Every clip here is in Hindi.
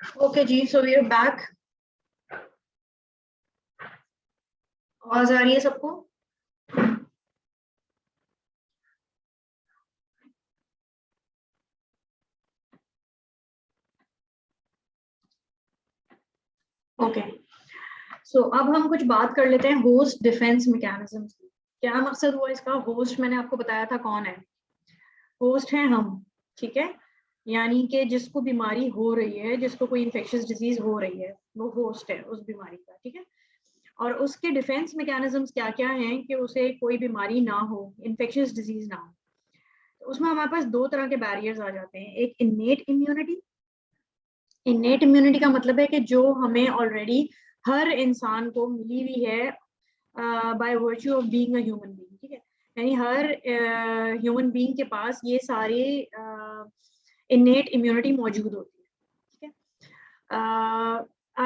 ओके जी, सो वी आर बैक। आवाज आ रही है सबको? ओके, सो अब हम कुछ बात कर लेते हैं होस्ट डिफेंस मैकेनिज्म की। क्या मकसद हुआ इसका? होस्ट मैंने आपको बताया था कौन है। होस्ट है हम, ठीक है। यानी कि जिसको बीमारी हो रही है, जिसको कोई इन्फेक्शियस डिजीज हो रही है, वो होस्ट है उस बीमारी का, ठीक है। और उसके डिफेंस मैकेनिज्म्स क्या क्या हैं कि उसे कोई बीमारी ना हो, इन्फेक्शियस डिजीज ना हो। तो उसमें हमारे पास दो तरह के बैरियर्स आ जाते हैं। एक इन्नेट इम्यूनिटी। इन्नेट इम्यूनिटी का मतलब है कि जो हमें ऑलरेडी हर इंसान को मिली हुई है by virtue of being a human being, ठीक है। यानी हर ह्यूमन बीइंग के पास ये सारे इन्नेट इम्यूनिटी मौजूद होती है, ठीक है।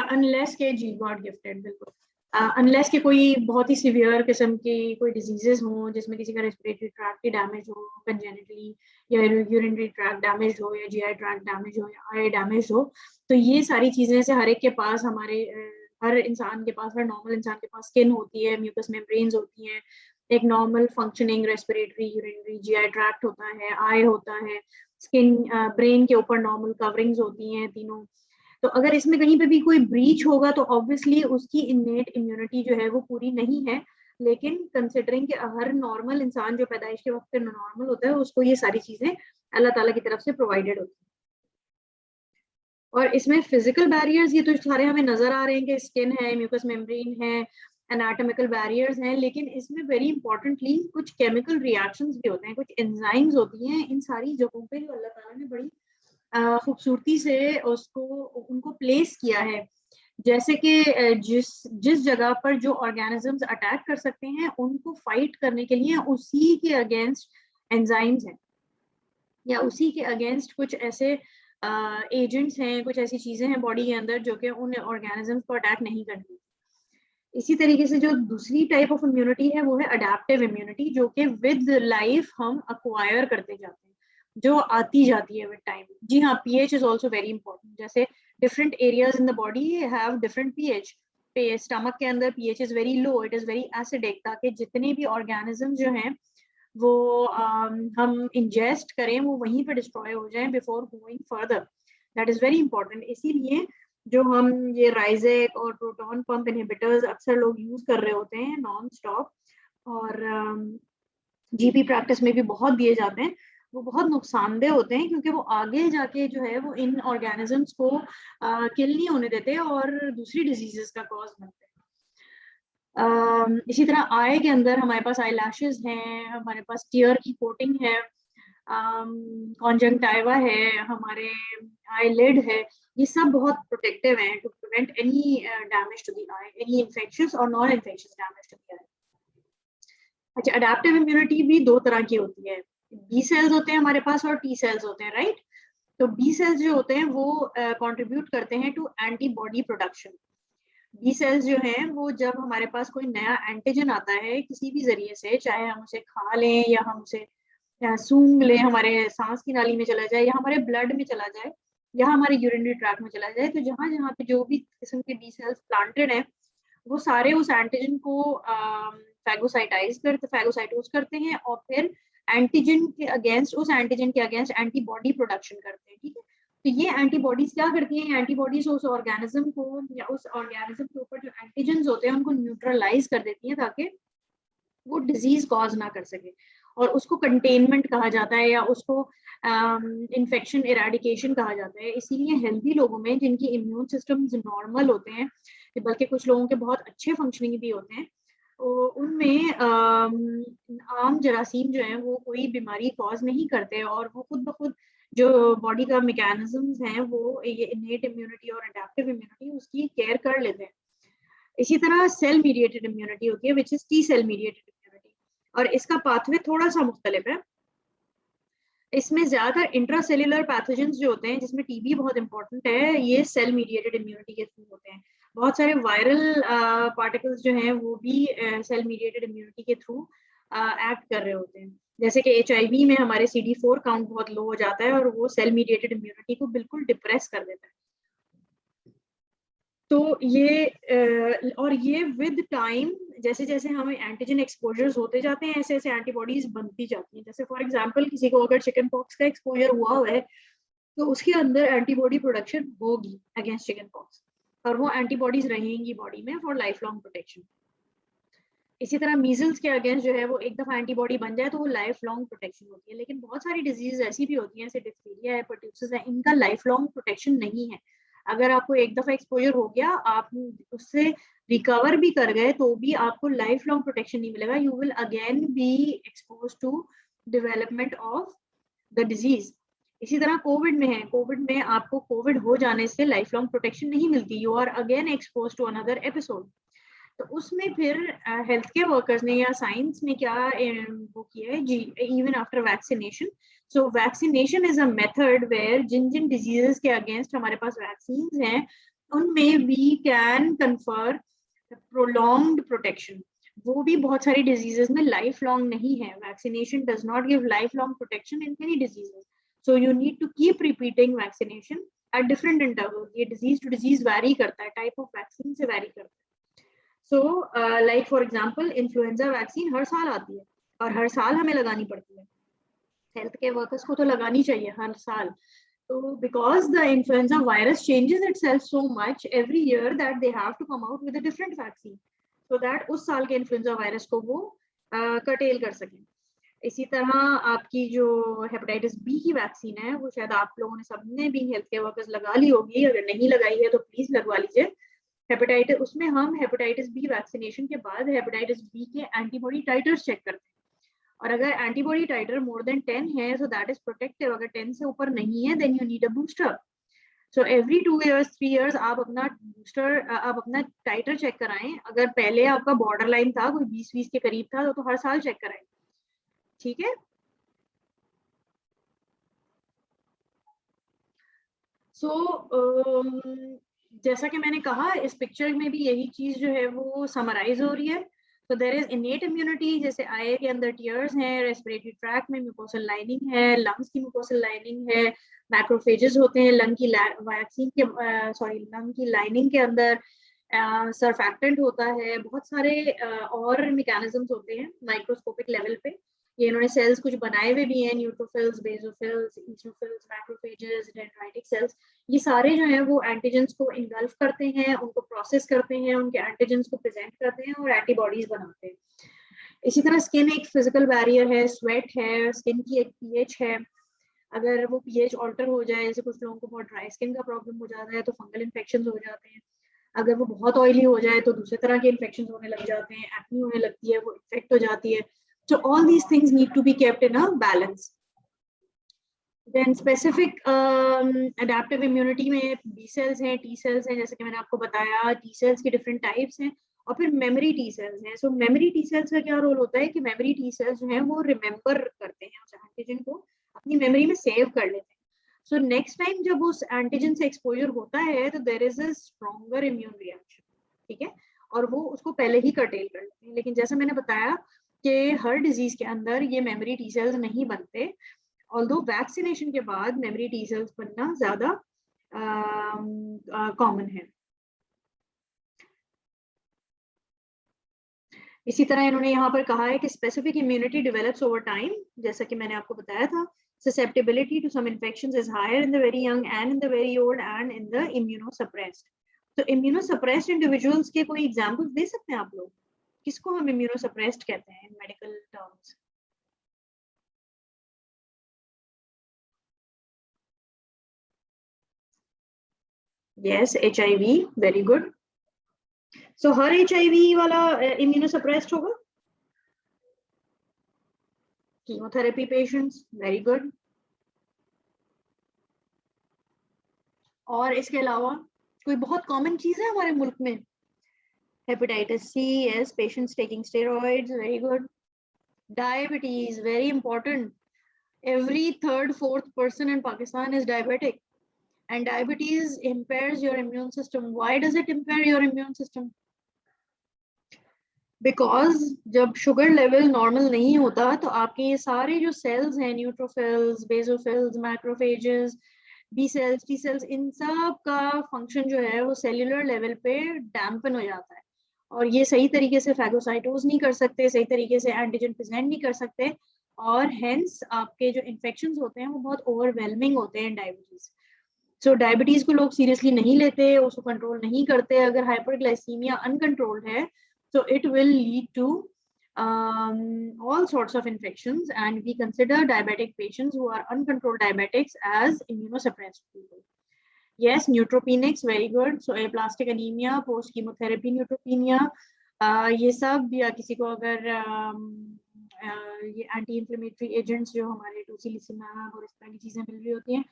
अनलेस के जी गॉड गिफ्टेड, बिल्कुल। अनलेस के कोई बहुत ही सिवियर किस्म की कोई डिजीजेस हों, जिसमें किसी का रेस्पिरेटरी ट्रैक्ट की डैमेज हो कंजेनिटली, या यूरिनरी ट्रैक्ट डैमेज हो, या जीआई ट्रैक्ट डैमेज हो, या आई डैमेज हो। तो ये सारी चीजें से हर एक के पास, हमारे हर इंसान के पास, हर नॉर्मल इंसान के पास स्किन होती है, म्यूकस मेम्ब्रेन्स होती हैं, एक normal functioning respiratory, urinary, GI tract होता है, आई होता है, स्किन, ब्रेन के ऊपर नॉर्मल कवरिंग्स होती हैं तीनों। तो अगर इसमें कहीं पे भी कोई ब्रीच होगा तो ऑब्वियसली उसकी इन्नेट इम्यूनिटी जो है वो पूरी नहीं है। लेकिन कंसिडरिंग कि हर नॉर्मल इंसान जो पैदाइश के वक्त नॉर्मल होता है, उसको ये सारी चीजें अल्लाह ताला की तरफ से प्रोवाइडेड होती है। और इसमें फिजिकल बैरियर्स ये तो सारे हमें नजर आ रहे हैं कि स्किन है, म्यूकस मेम्ब्रेन है, एनाटॉमिकल बैरियर्स हैं। लेकिन इसमें वेरी इंपॉर्टेंटली कुछ केमिकल रिएक्शंस भी होते हैं, कुछ एंजाइम्स होती हैं इन सारी जगहों पे, जो अल्लाह ताला ने बड़ी खूबसूरती से उसको उनको प्लेस किया है। जैसे कि जिस जिस जगह पर जो ऑर्गेनिजम्स अटैक कर सकते हैं, उनको फाइट करने के लिए उसी के अगेंस्ट एंजाइम्स हैं, या उसी के अगेंस्ट कुछ ऐसे एजेंट्स हैं, कुछ ऐसी चीजें हैं बॉडी के अंदर जो कि उन ऑर्गेनिजम्स को अटैक नहीं करती। इसी तरीके से जो दूसरी टाइप ऑफ इम्यूनिटी है वो है अडेप्टिव इम्यूनिटी, जो कि विद लाइफ हम अक्वायर करते जाते हैं, जो आती जाती है विद टाइम। जी हाँ, pH is also very important. जैसे different areas in the body have different pH. Stomach के अंदर pH is very low, it is very acidic, ताकि जितने भी ऑर्गेनिज्म जो हैं वो हम इंजेस्ट करें, वो वहीं पर डिस्ट्रॉय हो जाएं before going further. That is very important. इसीलिए जो हम ये राइजेक और प्रोटॉन पंप इनहिबिटर्स अक्सर लोग यूज कर रहे होते हैं नॉन स्टॉप, और जीपी प्रैक्टिस में भी बहुत दिए जाते हैं, वो बहुत नुकसानदेह होते हैं, क्योंकि वो आगे जाके जो है वो इन ऑर्गेनिजम्स को किल नहीं होने देते और दूसरी डिजीजेस का कॉज बनते हैं। इसी तरह आई के अंदर हमारे पास आई लैशेज हैं, हमारे पास टीयर की कोटिंग है, कॉन्जंक्टिवा है, हमारे आईलिड है। ये सब बहुत प्रोटेक्टिव हैं to prevent any damage to the eye, any infectious और non infectious damage to the eye. अच्छा, अडेप्टिव इम्यूनिटी भी दो तरह की होती है। बी सेल्स होते हैं हमारे पास और टी सेल्स होते हैं, राइट। तो बी सेल्स जो होते हैं वो कंट्रीब्यूट करते हैं to antibody production. B cells जो हैं वो जब हमारे पास कोई नया एंटीजन आता है किसी भी जरिए से, चाहे हम उसे खा लें या हम उसे सूंघ लें, हमारे सांस की नाली में चला जाए, या हमारे ब्लड में चला जाए, या हमारे यूरिनरी ट्रैक्ट में चला जाए, तो जहां जहां पे जो भी किस्म के बी सेल्स प्लांटेड हैं, वो सारे उस एंटीजन को फैगोसाइटोज करते हैं, और फिर एंटीजन के अगेंस्ट, उस एंटीजन के अगेंस्ट एंटीबॉडी प्रोडक्शन करते हैं, ठीक है। तो ये एंटीबॉडीज क्या करती हैं? एंटीबॉडीज उस ऑर्गेनिज्म को, या उस ऑर्गेनिज्म के ऊपर जो एंटीजन होते हैं उनको न्यूट्रलाइज कर देती हैं, ताकि वो डिजीज कॉज ना कर सके। और उसको कंटेनमेंट कहा जाता है, या उसको इन्फेक्शन इरेडिकेशन कहा जाता है। इसीलिए हेल्दी लोगों में जिनकी इम्यून सिस्टम नॉर्मल होते हैं, बल्कि कुछ लोगों के बहुत अच्छे फंक्शनिंग भी होते हैं, उनमें आम जरासीम जो है वो कोई बीमारी कॉज नहीं करते, और वो खुद ब खुद जो बॉडी का मैकेनिज्म्स हैं, वो ये इनेट इम्यूनिटी और अडेप्टिव इम्यूनिटी उसकी केयर कर लेते हैं। इसी तरह सेल मीडिएटेड इम्यूनिटी होती है, which is T cell mediated immunity, और इसका पाथवे थोड़ा सा मुख्तलिफ है। इसमें ज्यादातर इंट्रासेल्युलर पैथोजेंस जो होते हैं, जिसमें टीबी बहुत इंपॉर्टेंट है, ये सेल मीडिएटेड इम्यूनिटी के थ्रू होते हैं। बहुत सारे वायरल पार्टिकल्स जो हैं वो भी सेल मीडिएटेड इम्यूनिटी के थ्रू एक्ट कर रहे होते हैं। जैसे कि HIV में हमारे CD4 काउंट बहुत लो हो जाता है, और वो सेल मीडिएटेड इम्यूनिटी को बिल्कुल डिप्रेस कर देता है। तो ये और ये विद टाइम जैसे जैसे हमें एंटीजन एक्सपोजर्स होते जाते हैं ऐसे ऐसे एंटीबॉडीज बनती जाती हैं। जैसे फॉर एग्जांपल किसी को अगर चिकन पॉक्स का एक्सपोजर हुआ है तो उसके अंदर एंटीबॉडी प्रोडक्शन होगी अगेंस्ट चिकन पॉक्स, और वो एंटीबॉडीज रहेंगी बॉडी में फॉर लाइफ लॉन्ग प्रोटेक्शन। इसी तरह मीजल्स के अगेंस्ट जो है वो एक दफा एंटीबॉडी बन जाए तो वो लाइफ लॉन्ग प्रोटेक्शन होती है। लेकिन बहुत सारी डिजीज ऐसी भी होती हैं, जैसे डिप्थीरिया है, परट्यूसिस है, इनका लाइफ लॉन्ग प्रोटेक्शन नहीं है। अगर आपको एक दफा एक्सपोजर हो गया, आप उससे रिकवर भी कर गए तो भी आपको लाइफ लॉन्ग प्रोटेक्शन नहीं मिलेगा। You will again be expose to development of the disease. इसी तरह कोविड में है, कोविड में आपको कोविड हो जाने से लाइफ लॉन्ग प्रोटेक्शन नहीं मिलती, you are again expose to another episode. तो उसमें फिर हेल्थ केयर वर्कर्स ने या साइंस ने क्या वो किया है जी, even after vaccination. So vaccination is a method where जिन जिन डिजीजेस के अगेंस्ट हमारे पास वैक्सीन हैं उनमें we can confer prolonged protection. वो भी बहुत सारी डिजीजेस में लाइफ लॉन्ग नहीं है। Vaccination does not give life long protection in many diseases, so you need to keep repeating vaccination at different interval. ये डिजीज टू डिजीज वैरी करता है, टाइप ऑफ वैक्सीन से वैरी करता है। So like for example influenza vaccine हर साल आती है और हर साल हमें लगानी पड़ती है। हेल्थ केयर वर्कर्स को तो लगानी चाहिए हर साल। तो because the influenza virus changes itself so much every year that they have to come out with a different vaccine, so that उस साल के इन्फ्लुएंजा वायरस को वो कर्टेल कर सकें। इसी तरह आपकी जो हेपेटाइटिस बी की वैक्सीन है वो शायद आप लोगों ने सबने भी हेल्थ केयर वर्कर्स लगा ली होगी, अगर नहीं लगाई है तो प्लीज लगवा लीजिए। हेपेटाइटिस, उसमें हम हेपेटाइटिस बी वैक्सीनेशन के बाद हेपेटाइटिस बी के एंटीबॉडी टाइटर्स चेक करते हैं, और अगर एंटीबॉडी टाइटर मोर देन 10 है सो दैट इज प्रोटेक्टिव। अगर 10 से ऊपर नहीं है then you need a booster. So every 2 years 3 years आप अपना बूस्टर, आप अपना टाइटर चेक कराएं। अगर पहले आपका बॉर्डर लाइन था, कोई 20-20 के करीब था, तो हर साल चेक कराएं, ठीक है। सो जैसा कि मैंने कहा, इस पिक्चर में भी यही चीज जो है वो समराइज हो रही है। तो देयर इज इनेट इम्यूनिटी, जैसे आई के अंदर टीयर्स हैं, रेस्पिरेटरी ट्रैक में म्यूकोसल लाइनिंग है, लंग्स की म्यूकोसल लाइनिंग है, मैक्रोफेजेस होते हैं लंग की वैक्सीन के सॉरी लंग की लाइनिंग के अंदर, सरफैक्टेंट होता है, बहुत सारे और मैकेनिज्म्स होते हैं माइक्रोस्कोपिक लेवल पे। ये इन्होंने सेल्स कुछ बनाए हुए भी हैं, neutrophils, basophils, eosinophils, macrophages, dendritic cells. ये सारे जो हैं वो एंटीजेंस को इनगल्फ करते हैं, उनको प्रोसेस करते हैं, उनके एंटीजेंस को प्रेजेंट करते हैं और एंटीबॉडीज बनाते हैं। इसी तरह स्किन एक फिजिकल बैरियर है, स्वेट है, स्किन की एक पीएच है। अगर वो पीएच ऑल्टर हो जाए, जैसे कुछ लोगों को बहुत ड्राई स्किन का प्रॉब्लम हो जाता है तो फंगल इन्फेक्शन हो जाते हैं। अगर वो बहुत ऑयली हो जाए तो दूसरे तरह के इन्फेक्शन होने लग जाते हैं, एक्ने होने लगती है, वो इन्फेक्ट हो जाती है। So all these things need to be kept in a balance. Then specific adaptive immunity में B cells हैं, T cells हैं, जैसे कि मैंने आपको बताया T cells की different types हैं, और फिर memory T cells हैं। So memory T cells का क्या रोल होता है कि memory T cells जो हैं वो remember करते हैं उस antigen को, अपनी memory में save कर लेते हैं। So next time जब उस antigen से exposure होता है तो there is a stronger immune reaction, ठीक है, और वो उसको पहले ही curtail कर लेते हैं। लेकिन जैसे मैंने बताया कि हर डिजीज के अंदर ये मेमोरी टी सेल्स नहीं बनते, ऑल्दो वैक्सीनेशन के बाद मेमोरी टी सेल्स बनना ज्यादा कॉमन है। इसी तरह इन्होंने यहाँ पर कहा है कि specific immunity develops over time, जैसा कि मैंने आपको बताया था। susceptibility to some infections is higher in the very young and in the very old and in the immunosuppressed. तो immunosuppressed individuals के कोई एग्जांपल्स दे सकते हैं आप लोग? किसको हम immunosuppressed कहते हैं in medical terms? Yes, HIV, very good. So her HIV वाला immunosuppressed होगा? Chemotherapy patients, very good. और इसके अलावा कोई बहुत कॉमन चीज है हमारे मुल्क में? Hepatitis C, yes, patients taking steroids, very good. Diabetes, very important. Every third, fourth person in Pakistan is diabetic, and diabetes impairs your immune system. Why does it impair your immune system? Because जब शुगर लेवल नॉर्मल नहीं होता तो आपके ये सारे जो सेल्स हैं, neutrophils, basophils, macrophages, B cells, T cells, इन सब का फंक्शन जो है वो सेल्यूलर लेवल पे डैम्पन हो जाता है और ये सही तरीके से फैगोसाइटोज नहीं कर सकते, सही तरीके से एंटीजन प्रेजेंट नहीं कर सकते और हेंस आपके जो इन्फेक्शंस होते हैं वो बहुत ओवरवेलमिंग होते हैं डायबिटीज। सो डायबिटीज को लोग सीरियसली नहीं लेते, उसको कंट्रोल नहीं करते। अगर हाइपरग्लाइसीमिया अनकंट्रोल्ड है तो it will lead to all sorts of infections, and we consider diabetic patients who are uncontrolled diabetics as immunosuppressed people. Yes, neutropenics, very good. So aplastic anemia, post chemotherapy neutropenia, ये सब, या किसी को अगर ये एंटी इन्फ्लेमेटरी एजेंट्स जो हमारे टोसिलिसिमैब और इस तरह की चीजें मिल रही होती हैं,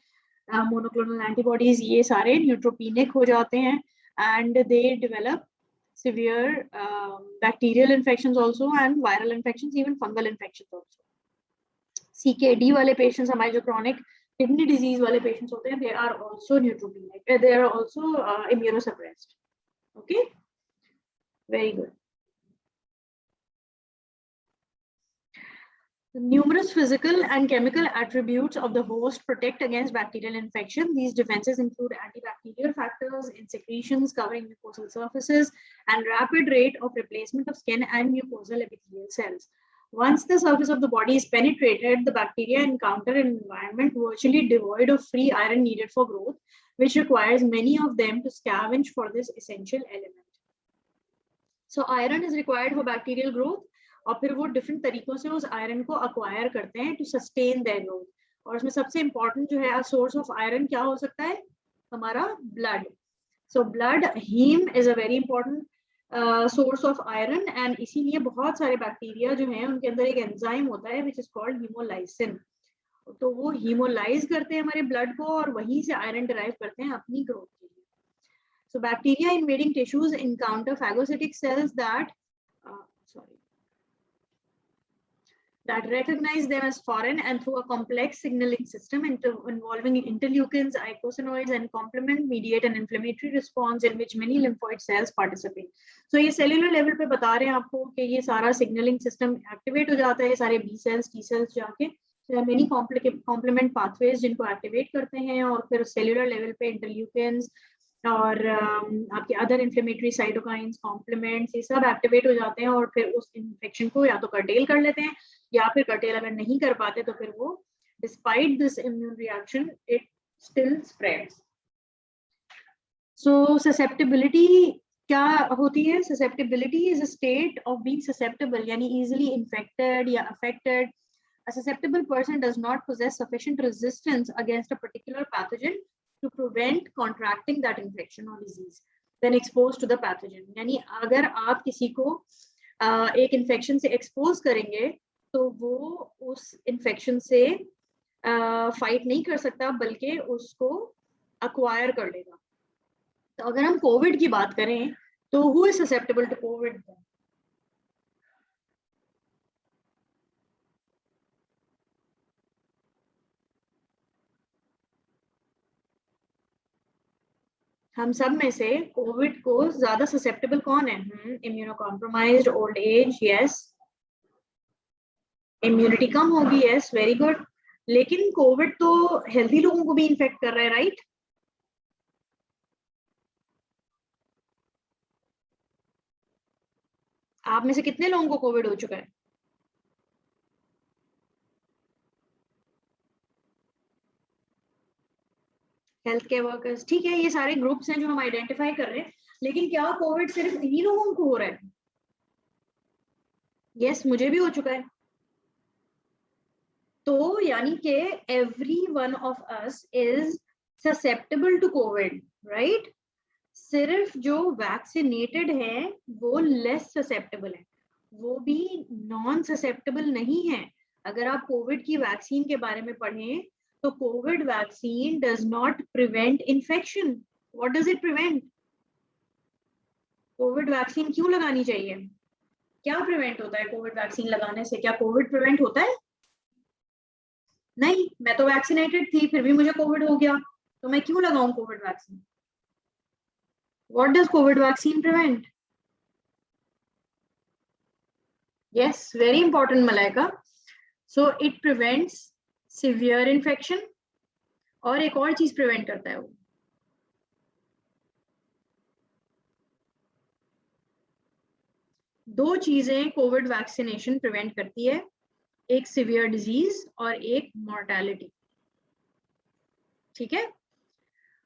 मोनोक्लोनल एंटीबॉडीज, ये सारे न्यूट्रोपेनिक हो जाते हैं and they develop severe bacterial infections also and viral infections, even fungal infections also. CKD वाले patients, हमारे जो chronic kidney disease वाले patients होते हैं, they are also neutropenic, they are also immunosuppressed. Okay, very good. The numerous physical and chemical attributes of the host protect against bacterial infection. These defenses include antibacterial factors in secretions covering mucosal surfaces and rapid rate of replacement of skin and mucosal epithelial cells. Once the surface of the body is penetrated, the bacteria encounter an environment virtually devoid of free iron needed for growth, which requires many of them to scavenge for this essential element. So iron is required for bacterial growth, और फिर वो डिफरेंट तरीकों से उस आयरन को अक्वायर करते हैं टू सस्टेन देयर ग्रोथ। और उसमें सबसे इंपॉर्टेंट जो है सोर्स ऑफ आयरन क्या हो सकता है, हमारा blood. So blood, haem is a very important source of iron, and इसीलिए बहुत सारे बैक्टीरिया जो हैं उनके अंदर एक एंजाइम होता है विच इज कॉल्ड हीमोलाइसिन। तो वो हीमोलाइज करते हैं हमारे ब्लड को और वहीं से आयरन डिराइव करते हैं अपनी ग्रोथ के लिए। So bacteria invading tissues encounter phagocytic cells that recognize them as foreign, and through a complex signaling system involving interleukins, eicosanoids, and complement mediate an inflammatory response in which many lymphoid cells participate. So ये cellular level पे बता रहे हैं आपको कि ये सारा signaling system activate हो जाता है, सारे B cells, T cells जाके, there are many complement pathways जिनको activate करते हैं और फिर cellular level पे interleukins और आपके अदर इन्फ्लेमेटरी साइटोकाइंस, कॉम्प्लीमेंट्स, ये सब एक्टिवेट हो जाते हैं और फिर उस इन्फेक्शन को या तो कर्टेल कर लेते हैं, या फिर कर्टेल अगर नहीं कर पाते तो फिर वो despite this immune reaction it still spreads. So susceptibility क्या होती है? Susceptibility is a state of being susceptible, यानी इजीली इन्फेक्टेड या affected. A susceptible person does not possess sufficient resistance against a particular pathogen to prevent contracting that infection or disease when exposed to the pathogen. यानी अगर आप किसी को एक इन्फेक्शन से एक्सपोज करेंगे तो वो उस इन्फेक्शन से फाइट नहीं कर सकता बल्कि उसको अक्वायर कर लेगा। तो अगर हम कोविड की बात करें तो who is susceptible to Covid? हम सब में से कोविड को ज्यादा ससेप्टेबल कौन है? Immunocompromised, old age, yes. Immunity कम होगी, यस, वेरी गुड। लेकिन कोविड तो हेल्दी लोगों को भी इन्फेक्ट कर रहा है, राइट? आप में से कितने लोगों को कोविड हो चुका है? हेल्थ केयर वर्कर्स, ठीक है, ये सारे ग्रुप्स हैं जो हम आइडेंटिफाई कर रहे हैं, लेकिन क्या कोविड सिर्फ इन्हीं लोगों को हो रहा है? यस, मुझे भी हो चुका है। तो यानी कि every one of us is susceptible to Covid, right? सिर्फ जो वैक्सीनेटेड है वो लेस ससेप्टेबल है, वो भी नॉन ससेप्टेबल नहीं है। अगर आप कोविड की वैक्सीन के बारे में पढ़ें तो Covid vaccine does not prevent infection. What does it prevent? Covid vaccine क्यों लगानी चाहिए? क्या प्रिवेंट होता है कोविड वैक्सीन लगाने से? क्या कोविड प्रिवेंट होता है? नहीं, मैं तो वैक्सीनेटेड थी फिर भी मुझे कोविड हो गया, तो मैं क्यों लगाऊं Covid vaccine? What does Covid vaccine prevent? Yes, very important, Malaika. So it prevents severe infection और एक और चीज प्रिवेंट करता है वो, दो चीजें कोविड वैक्सीनेशन प्रिवेंट करती है, एक सिवियर डिजीज और एक मॉर्टेलिटी, ठीक है।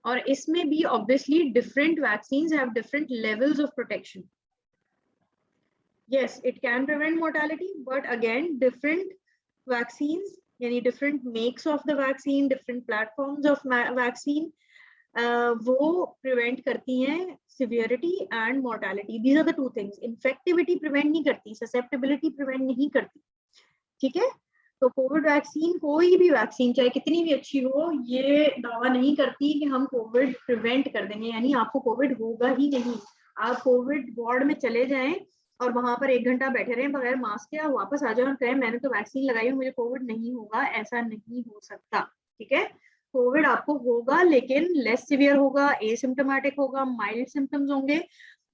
और इसमें भी obviously different vaccines have different levels of protection. yes, it can prevent mortality, but again different vaccines, यानी different makes of the vaccine, different platforms of vaccine, वो prevent करती हैं severity and mortality. These are the two things. Infectivity prevent नहीं करती, susceptibility prevent नहीं करती, ठीक है। तो कोविड वैक्सीन, कोई भी वैक्सीन चाहे कितनी भी अच्छी हो, ये दावा नहीं करती कि हम कोविड प्रिवेंट कर देंगे, यानी आपको कोविड होगा ही नहीं। आप कोविड वार्ड में चले जाएं और वहां पर 1 घंटा बैठे रहें बगैर मास्क के, वापस आ जाओ और कहें मैंने तो वैक्सीन लगाई, मुझे कोविड नहीं होगा, ऐसा नहीं हो सकता, ठीक है। कोविड आपको होगा, लेकिन लेस सिवियर होगा, एसिम्टोमेटिक होगा, माइल्ड सिम्टम्स होंगे,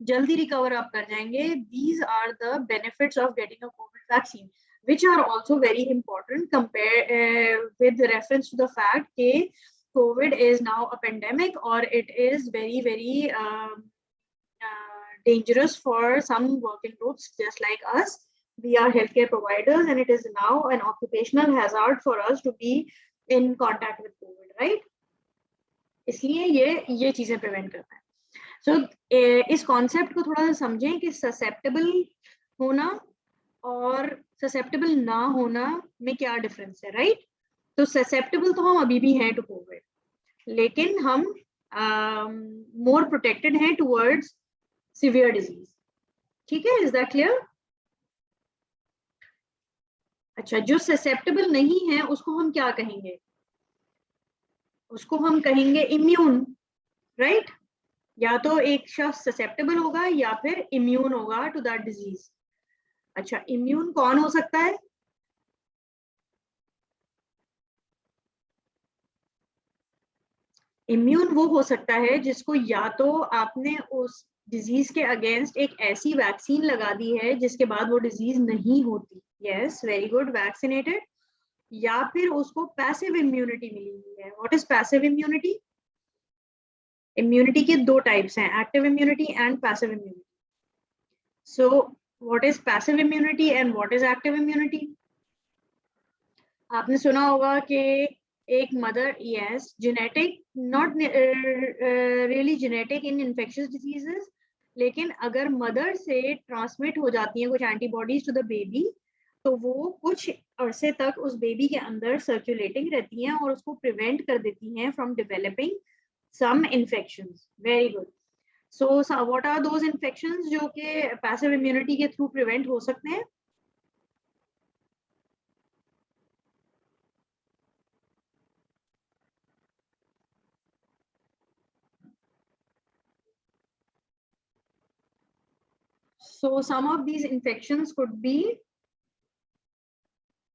जल्दी रिकवर आप कर जाएंगे। These are the benefits of getting a Covid vaccine, which are also very important with reference to the fact that COVID is now a pandemic, or it is very dangerous for some working groups just like us. We are healthcare providers, and it is now an occupational hazard for us to be in contact with COVID, right? इसलिए ये चीजें प्रिवेंट करता है। So इस कॉन्सेप्ट को थोड़ा सा समझें कि ससेप्टेबल होना और ससेप्टेबल ना होना में क्या डिफरेंस है, राइट। तो ससेप्टेबल तो हम अभी भी हैं टू कोविड, लेकिन हम मोर प्रोटेक्टेड हैं टुवर्ड्स सिवियर डिजीज, ठीक है। Is that clear? अच्छा, जो ससेप्टेबल नहीं है उसको हम क्या कहेंगे? उसको हम कहेंगे इम्यून, राइट। या तो एक शख्स ससेप्टेबल होगा या फिर इम्यून होगा टू दैट डिजीज। अच्छा, इम्यून कौन हो सकता है? इम्यून वो हो सकता है जिसको या तो आपने उस डिजीज के अगेंस्ट एक ऐसी वैक्सीन लगा दी है जिसके बाद वो डिजीज नहीं होती, यस वेरी गुड, वैक्सीनेटेड, या फिर उसको पैसिव इम्यूनिटी मिली हुई है। What is passive immunity? Immunity के दो टाइप्स हैं, active immunity and passive immunity. So what is passive immunity and what is active immunity? आपने सुना होगा कि एक mother, yes, genetic, not really genetic in infectious diseases, लेकिन अगर मदर से ट्रांसमिट हो जाती हैं कुछ एंटीबॉडीज टू द बेबी, तो वो कुछ अरसे तक उस बेबी के अंदर सर्कुलेटिंग रहती हैं और उसको प्रिवेंट कर देती हैं from developing some infections. Very good. So what are those infections जो कि पैसिव इम्यूनिटी के थ्रू प्रिवेंट हो सकते हैं? So some of these infections could be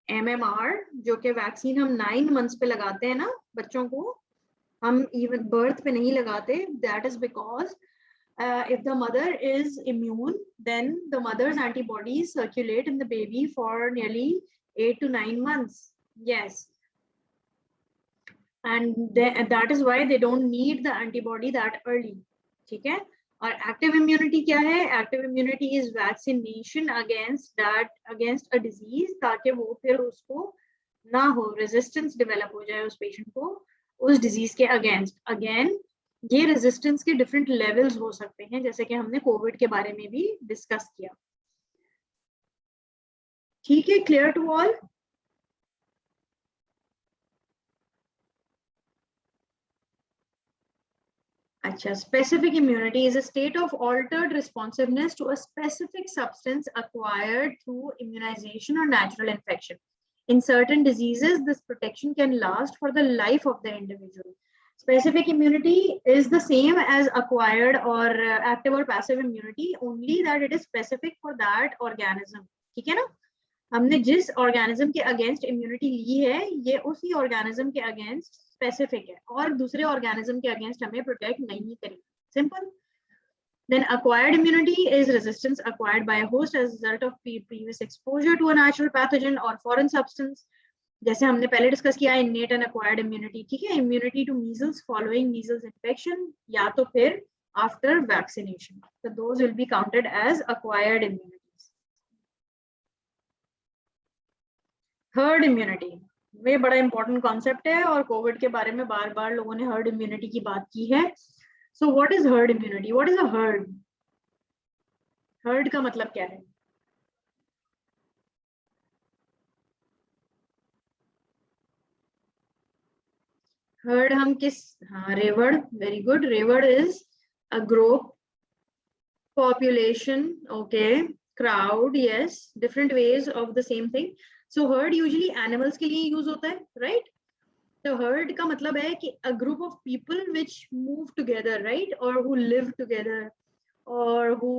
MMR, जो कि वैक्सीन हम 9 मंथ्स पे लगाते हैं ना बच्चों को, हम इवन बर्थ पे नहीं लगाते। That is because if the mother is immune, then the mother's antibodies circulate in the baby for nearly 8 to 9 months. Yes, and that is why they don't need the antibody that early, ठीक है। और एक्टिव इम्यूनिटी क्या है? Active immunity is vaccination against a disease, ताकि वो फिर उसको ना हो, रेजिस्टेंस डेवलप हो जाए उस पेशेंट को उस डिजीज के अगेंस्ट। अगेन ये रेजिस्टेंस के डिफरेंट लेवल्स हो सकते हैं, जैसे कि हमने कोविड के बारे में भी डिस्कस किया, ठीक है। Clear to all? अच्छा, specific immunity is a state of altered responsiveness to a specific substance acquired through immunization or natural infection. In certain diseases, this protection can last for the life of the individual. Specific immunity is the same as acquired or active or passive immunity, only that it is specific for that organism. ठीक है ना? हमने जिस ऑर्गेनिज्म के अगेंस्ट इम्यूनिटी ली है, ये उसी ऑर्गेनिज्म के अगेंस्ट स्पेसिफिक है और दूसरे ऑर्गेनिज्म के अगेंस्ट हमें प्रोटेक्ट नहीं करेगी। Simple. Then acquired immunity is resistance acquired by a host as a result of previous exposure to a natural pathogen or foreign substance. जैसे हमने पहले डिस्कस किया इनेट एंड एक्वायर्ड इम्यूनिटी, ठीक है, immunity to measles following measles infection या तो फिर आफ्टर वैक्सीनेशन, तो those will be counted as acquired immunities. Herd immunity, ये बड़ा इंपॉर्टेंट कॉन्सेप्ट है और कोविड के बारे में बार बार लोगों ने हर्ड इम्यूनिटी की बात की है। So what is herd immunity, what is a herd? Heard का मतलब क्या है? हर्ड हम किस, हाँ reward, very good, reward is a group, population, okay, crowd, yes, different ways of the same thing. So herd usually animals के लिए use होता है, right? So herd का मतलब है कि a group of people which move together, right, or who live together or who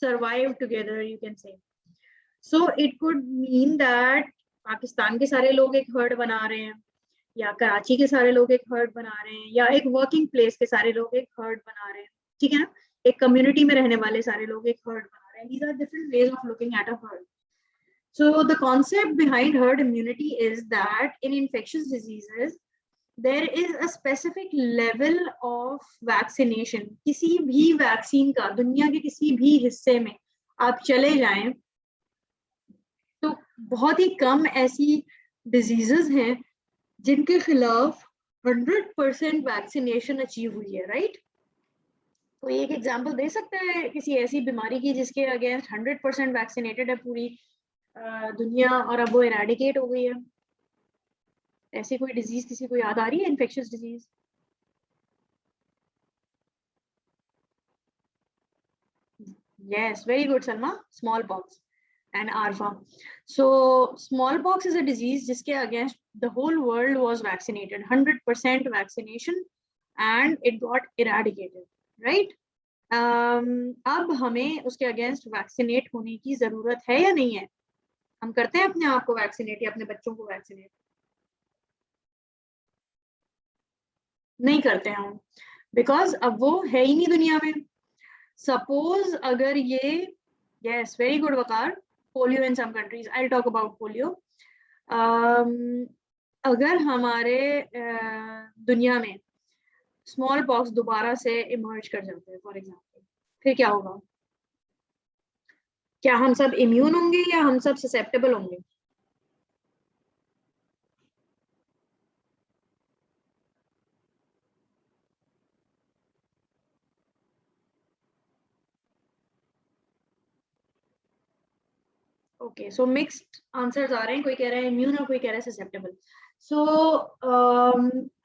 survive together, you can say. So it could mean that Pakistan के सारे लोग एक herd बना रहे हैं, या कराची के सारे लोग एक हर्ड बना रहे हैं, या एक वर्किंग प्लेस के सारे लोग एक हर्ड बना रहे हैं, ठीक है ना, एक कम्युनिटी में रहने वाले सारे लोग एक हर्ड बना रहे हैं। These are different ways of looking at a herd. So the concept behind herd immunity is that in infectious diseases there is a specific level of vaccination. किसी भी वैक्सीन का दुनिया के किसी भी हिस्से में आप चले जाएं तो बहुत ही कम ऐसी डिजीजेस हैं जिनके खिलाफ 100% वैक्सीनेशन अचीव हुई है, राइट? तो एक एग्जांपल दे सकता है किसी ऐसी बीमारी की जिसके अगेंस्ट 100% वैक्सीनेटेड है पूरी दुनिया और अब वो इरेडिकेट हो गई है? ऐसी कोई डिजीज किसी को याद आ रही है, infectious disease? Yes, very good Salma, small pox and ARFA. So smallpox is a disease जिसके against the whole world was vaccinated, 100% vaccination, and it got eradicated, right? अब हमें उसके अगेंस्ट वैक्सीनेट होने की जरूरत है या नहीं है? हम करते हैं अपने आप को वैक्सीनेट या अपने बच्चों को वैक्सीनेट? नहीं करते हैं हम, बिकॉज अब वो है ही नहीं दुनिया में। सपोज अगर ये, yes very good Waqar, polio in some countries, I talk about polio. अगर हमारे दुनिया में स्मॉल पॉक्स दोबारा से इमर्ज कर जाते हैं फॉर एग्जांपल, फिर क्या होगा? क्या हम सब इम्यून होंगे या हम सब ससेप्टेबल होंगे? ओके, सो मिक्स्ड आंसर्स आ रहे हैं, कोई कह रहा है इम्यून और कोई कह रहा है ससेप्टेबल। सो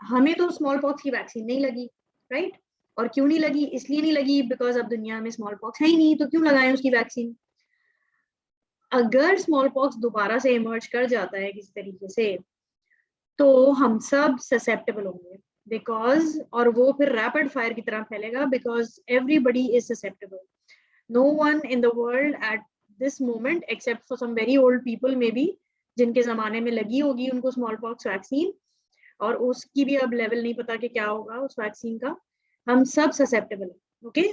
हमें तो स्मॉल पॉक्स की वैक्सीन नहीं लगी, राइट? और क्यों नहीं लगी? इसलिए नहीं लगी बिकॉज अब दुनिया में स्मॉल पॉक्स है ही नहीं, तो क्यों लगाएं उसकी वैक्सीन? अगर स्मॉल पॉक्स दोबारा से इमर्ज कर जाता है किसी तरीके से तो हम सब ससेप्टेबल होंगे, बिकॉज, और वो फिर रैपिड फायर की तरह फैलेगा because everybody is susceptible. No one in the world at this moment except for some very old people may be, जिनके जमाने में लगी होगी उनको स्मॉल पॉक्स वैक्सीन, और उसकी भी अब लेवल नहीं पता कि क्या होगा उस वैक्सीन का, हम सब ससेप्टेबल है। Okay,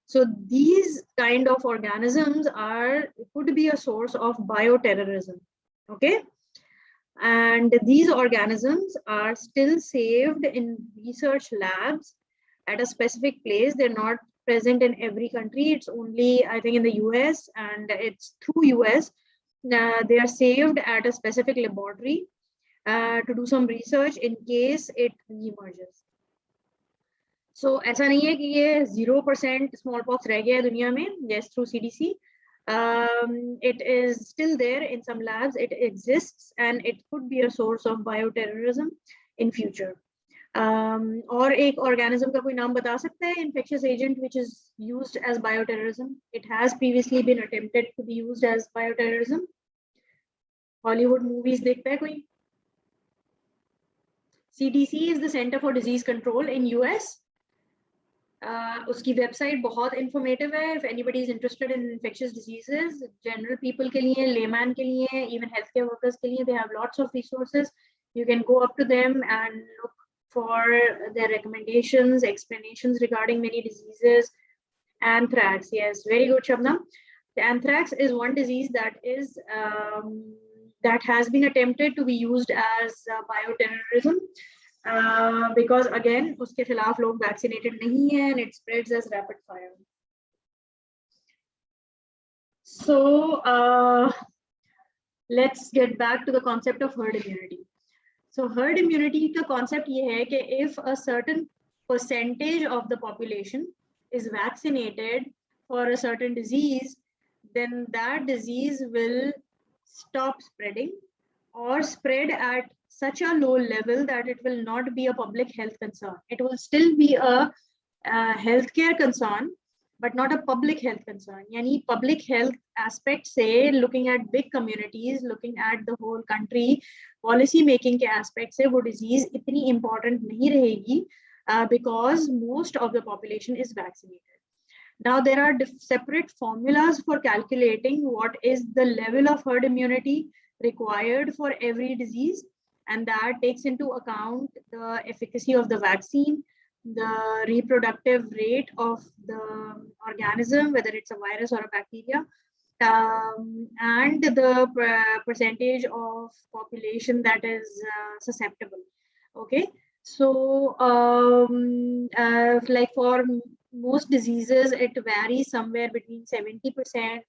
so these kind of organisms are could be a source of bioterrorism, okay, and these organisms are still saved in research labs at a specific place. They're not present in every country, it's only I think in the US, and it's through US they are saved at a specific laboratory to do some research in case it reemerges. So ऐसा नहीं है कि ये 0% स्मॉल पॉक्स रह गया है दुनिया में, yes, through CDC it is still there in some labs, it exists and it could be a source of bioterrorism in future. और एक organism का कोई नाम बता सकता है infectious agent which is used as bioterrorism? It has previously been attempted to be used as bioterrorism. Hollywood movies देखता है कोई? CDC is the Center for Disease Control in US. उसकी वेबसाइट बहुत इंफॉर्मेटिव है, if anybody is interested in infectious diseases, general people के लिए, लेमैन के लिए, इवन हेल्थ केयर वर्कर्स के लिए, they have lots of resources, you can go up to them and look for their recommendations, explanations regarding many diseases. Anthrax, yes, very good Shabnam. The anthrax is one disease that is that has been attempted to be used as bioterrorism, because again उसके खिलाफ लोग vaccinated नहीं हैं and it spreads as rapid fire. So let's get back to the concept of herd immunity. So herd immunity का concept ये है कि if a certain percentage of the population is vaccinated for a certain disease, then that disease will stop spreading or spread at such a low level that it will not be a public health concern. It will still be a healthcare concern, but not a public health concern. Yani public health aspect say looking at big communities, looking at the whole country, policy making के aspect से वो disease इतनी important नहीं रहेगी because most of the population is vaccinated. Now there are separate formulas for calculating what is the level of herd immunity required for every disease, and that takes into account the efficacy of the vaccine, the reproductive rate of the organism, whether it's a virus or a bacteria, and the percentage of population that is susceptible. Okay, so like for most diseases, it varies somewhere between 70%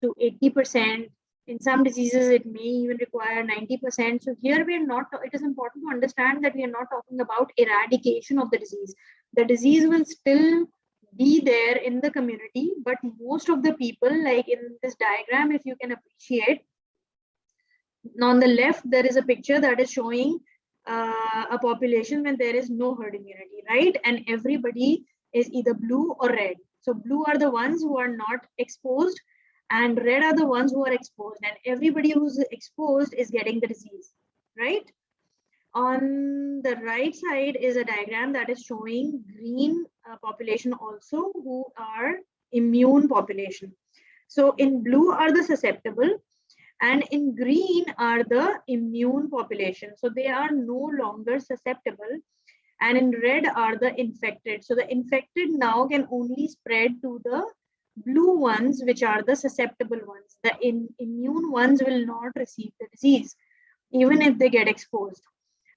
to 80%. In some diseases, it may even require 90%. So here we are not, it is important to understand that we are not talking about eradication of the disease. The disease will still be there in the community, but most of the people, like in this diagram, if you can appreciate, on the left, there is a picture that is showing a population when there is no herd immunity, right? And everybody is either blue or red. So blue are the ones who are not exposed, and red are the ones who are exposed, and everybody who's exposed is getting the disease, right? On the right side is a diagram that is showing green population also, who are immune population. So in blue are the susceptible, and in green are the immune population. So they are no longer susceptible, and in red are the infected. So the infected now can only spread to the blue ones, which are the susceptible ones. The immune ones will not receive the disease, even if they get exposed.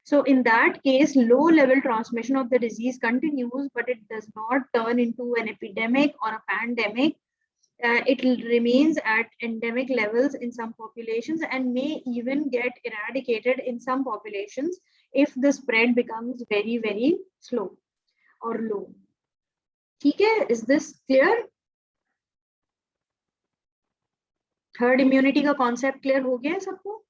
So in that case, low level transmission of the disease continues, but it does not turn into an epidemic or a pandemic. It remains at endemic levels in some populations and may even get eradicated in some populations if the spread becomes very, very slow or low. Okay, is this clear? Herd immunity का concept clear हो गया है सबको?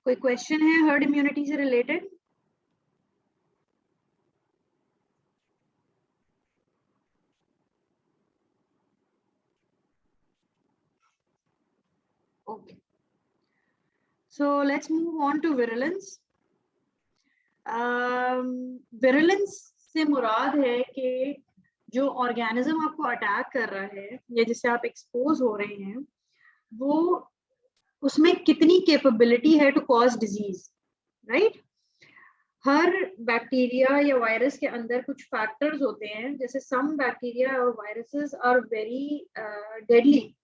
कोई question है herd immunity से related? Okay. So let's move on to virulence. Virulence से मुराद है कि जो ऑर्गेनिज्म आपको अटैक कर रहा है या जिससे आप एक्सपोज हो रहे हैं, वो उसमें कितनी कैपेबिलिटी है टू कॉज डिजीज, राइट? हर बैक्टीरिया या वायरस के अंदर कुछ फैक्टर्स होते हैं, जैसे सम बैक्टीरिया और viruses are very deadly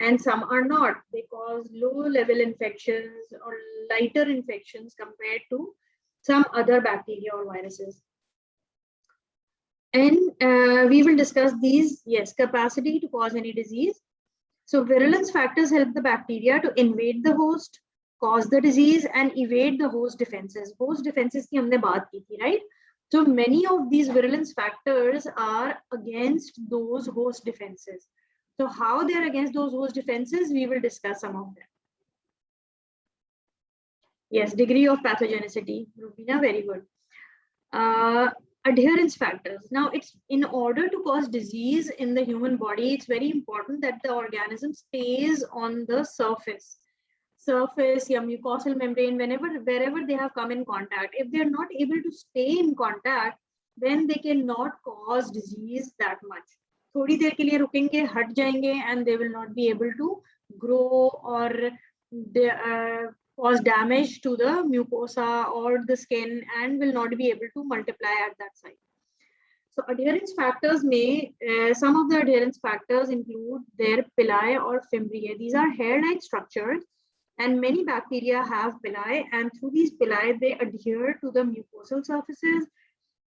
and some are not. They cause low level infections or lighter infections compared to some other bacteria or viruses. And we will discuss these. Yes, capacity to cause any disease. So virulence factors help the bacteria to invade the host, cause the disease, and evade the host defenses. Host defenses की हमने बात की थी, right? So many of these virulence factors are against those host defenses. So how they are against those host defenses, we will discuss some of them. Yes, degree of pathogenicity. Rubina, very good. Adherence factors. Now, it's in order to cause disease in the human body, it's very important that the organism stays on the surface or mucosal membrane, wherever they have come in contact. If they are not able to stay in contact, then they cannot cause disease that much. थोड़ी देर के लिए रुकेंगे, हट जाएंगे, and they will not be able to grow or cause damage to the mucosa or the skin and will not be able to multiply at that site. So adherence factors some of the adherence factors include their villi or fimbriae. These are hair-like structures, and many bacteria have villi, and through these villi they adhere to the mucosal surfaces,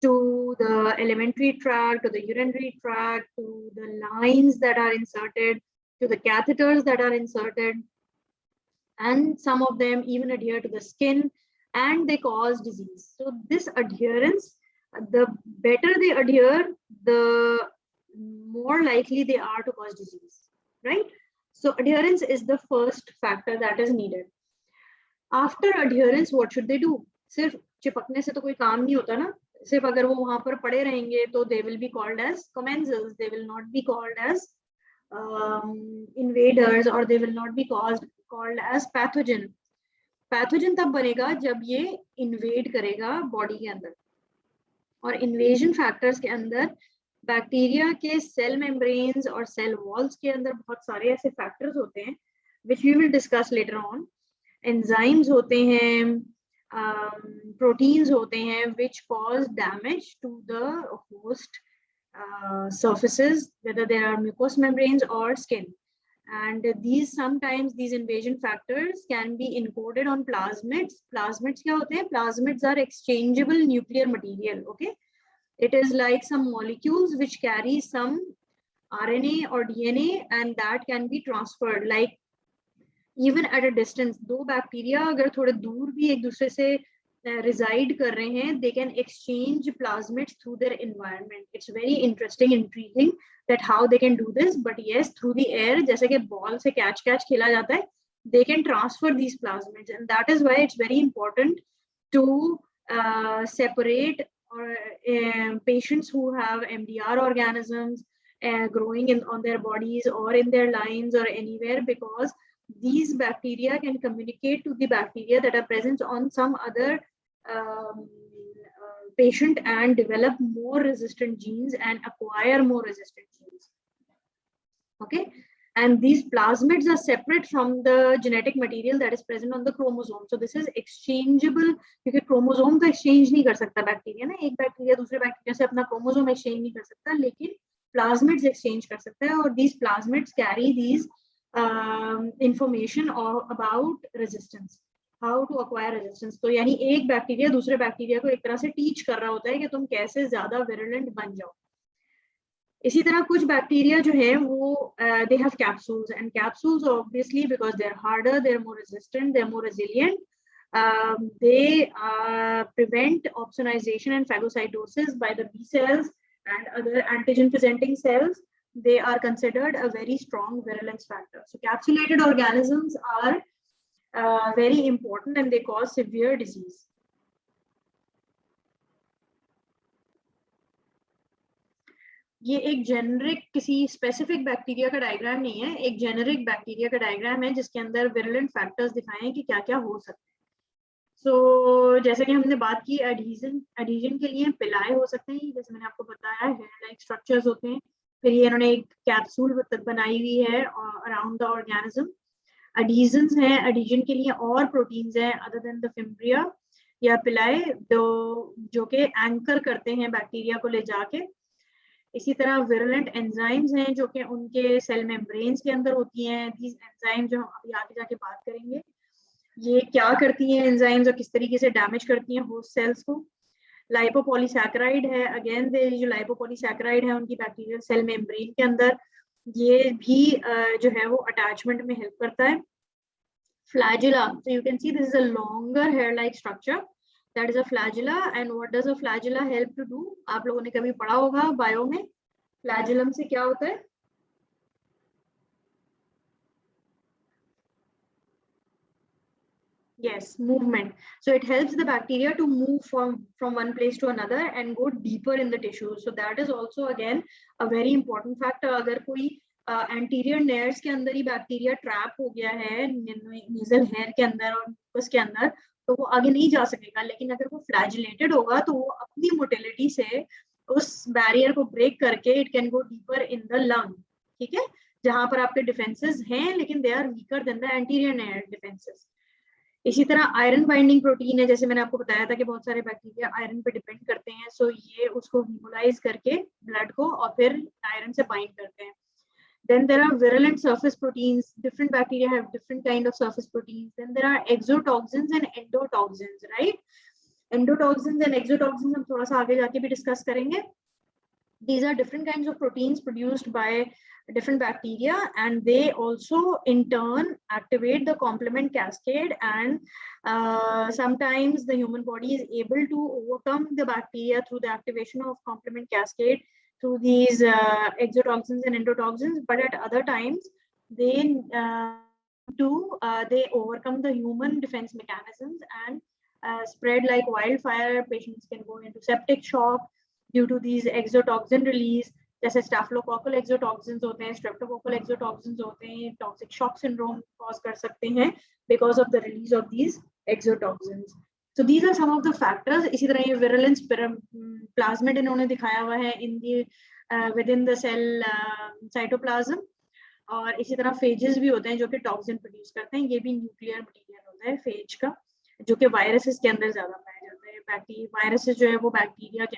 to the alimentary tract, to the urinary tract, to the lines that are inserted, to the catheters that are inserted, and some of them even adhere to the skin, and they cause disease. So this adherence, the better they adhere, the more likely they are to cause disease, right? So adherence is the first factor that is needed. After adherence, what should they do? सिर्फ चिपकने से तो कोई काम नहीं होता ना. सिर्फ अगर वो वहां पर पड़े रहेंगे तो they will be called as commensals. They will not be called as invaders, or they will not be called as pathogen. Pathogen तब बनेगा जब ये इन्वेड करेगा बॉडी के अंदर. और इन्वेजन फैक्टर्स के अंदर बैक्टीरिया के सेल मेम्ब्रेन्स और सेल वॉल्स के अंदर बहुत सारे ऐसे फैक्टर्स होते हैं which we will discuss later on. Enzymes होते हैं, प्रोटीन्स होते हैं which cause damage to the host surfaces, whether there are mucous membranes or skin. And sometimes these invasion factors can be encoded on plasmids. Plasmids क्या होते हैं? Plasmids are exchangeable nuclear material. Okay, it is like some molecules which carry some RNA or DNA, and that can be transferred like even at a distance. दो बैक्टीरिया अगर थोड़े दूर भी एक दूसरे से reside कर रहे हैं, they can exchange plasmids through their environment. It's very interesting, intriguing that how they can do this. But yes, through the air, जैसे कि बॉल से कैच खेला जाता है, they can transfer these plasmids, and that is why it's very important to separate patients who have MDR organisms growing on their bodies or in their lines or anywhere, because these bacteria can communicate to the bacteria that are present on some other patient and develop more resistant genes and acquire more resistant genes. Okay, and these plasmids are separate from the genetic material that is present on the chromosome. So this is exchangeable, क्योंकि chromosome तो exchange नहीं कर सकता बैक्टीरिया ना, एक बैक्टीरिया दूसरे बैक्टीरिया से अपना chromosome exchange नहीं कर सकता, लेकिन plasmids exchange कर सकता है, और these plasmids carry these information about resistance, how to acquire resistance. तो यानी एक बैक्टीरिया दूसरे बैक्टीरिया को एक तरह से टीच कर रहा होता है कि तुम कैसे ज्यादा विरुलेंट बन जाओ. इसी तरह कुछ बैक्टीरिया जो है वो they have capsules, and capsules obviously because they're harder, they're more resistant, they're more resilient, they prevent opsonization and phagocytosis by the B cells and other antigen presenting cells. They are considered a very strong virulence factor. So capsulated organisms are very important, and they cause severe disease. ये एक जेनरिक किसी स्पेसिफिक बैक्टीरिया का डायग्राम नहीं है, एक जेनरिक बैक्टीरिया का डायग्राम है जिसके अंदर विरुलेंट फैक्टर्स दिखाए हैं कि क्या क्या हो सकते हैं. सो जैसे कि हमने बात की एडहीजन के लिए पिलाए हो सकते हैं, जैसे मैंने आपको बताया हेयर लाइक स्ट्रक्चर्स होते हैं. फिर ये इन्होंने एक कैप्सूल बनाई हुई है अराउंड द ऑर्गेनिज्म. एडहीजन्स हैं, एडहीजन के लिए और प्रोटीन्स हैं अदर देन द फिम्ब्रिया या पिलाए जो कि एंकर करते हैं बैक्टीरिया को ले जाके. इसी तरह विरुलेंट एंजाइम्स हैं जो कि उनके सेल मेम्ब्रेन्स के अंदर होती हैं. दीज एंजाइम जो हम अभी आगे जाके बात करेंगे, ये क्या करती हैं एंजाइम्स और किस तरीके से डैमेज करती हैं होस्ट सेल्स को. लाइपोपॉलीसैकेराइड है, अगेन जो लाइपोपॉलीसैकेराइड है उनकी बैक्टीरियल सेल मेम्ब्रेन के अंदर, ये भी जो है वो अटैचमेंट में हेल्प करता है. Flagella, so you can see this is a longer hair-like structure. That is a flagella. And what does a flagella help to do? आप लोगों ने कभी पढ़ा होगा बायो में, फ्लैजिलम से क्या होता है? Yes, movement. So it helps the bacteria to move from one place to another and go deeper in the tissue. So that is also again a very important factor. अगर कोई anterior nares के अंदर ही बैक्टीरिया ट्रैप हो गया है nasal hair के अंदर और mucus के अंदर, तो वो आगे नहीं जा सकेगा. लेकिन अगर वो फ्लैजिलेटेड होगा तो वो अपनी मोटिलिटी से उस बैरियर को ब्रेक करके it can go deeper in the lung. ठीक है, जहां पर आपके डिफेंसेस हैं लेकिन they are weaker than the anterior nares defences. इसी तरह आयरन बाइंडिंग प्रोटीन है, जैसे मैंने आपको बताया था कि बहुत सारे बैक्टीरिया आयरन पे डिपेंड करते हैं, सो ये उसको हीमोलाइज करके ब्लड को और फिर आयरन से बाइंड करते हैं. Then there are virulent surface proteins. Different bacteria have different kind of surface proteins. Then there are exotoxins and endotoxins, right? Endotoxins and exotoxins हम थोड़ा सा आगे जाके भी डिस्कस करेंगे. These are different kinds of proteins produced by different bacteria, and they also in turn activate the complement cascade, and sometimes the human body is able to overcome the bacteria through the activation of complement cascade through these exotoxins and endotoxins, but at other times they they overcome the human defense mechanisms and spread like wildfire. Patients can go into septic shock due to these exotoxin release, जैसे स्टैफिलोकोकल एक्सोटॉक्सिन्स होते हैं, स्ट्रेप्टोकोकल एक्सोटॉक्सिन्स होते हैं, टॉक्सिक शॉक सिंड्रोम कॉज कर सकते हैं because of the release of these exotoxins. So these are some of the factors. इसी तरह ये virulence plasmid इन्होंने दिखाया हुआ है in the within the cell cytoplasm, और इसी तरह phages भी होते हैं जो कि टॉक्सिन प्रोड्यूस करते हैं. ये भी न्यूक्लियर मटेरियल होता है phage का, जो कि वायरसेस के अंदर ज्यादा पाया जाता है. वायरसेस जो है वो बैक्टीरिया के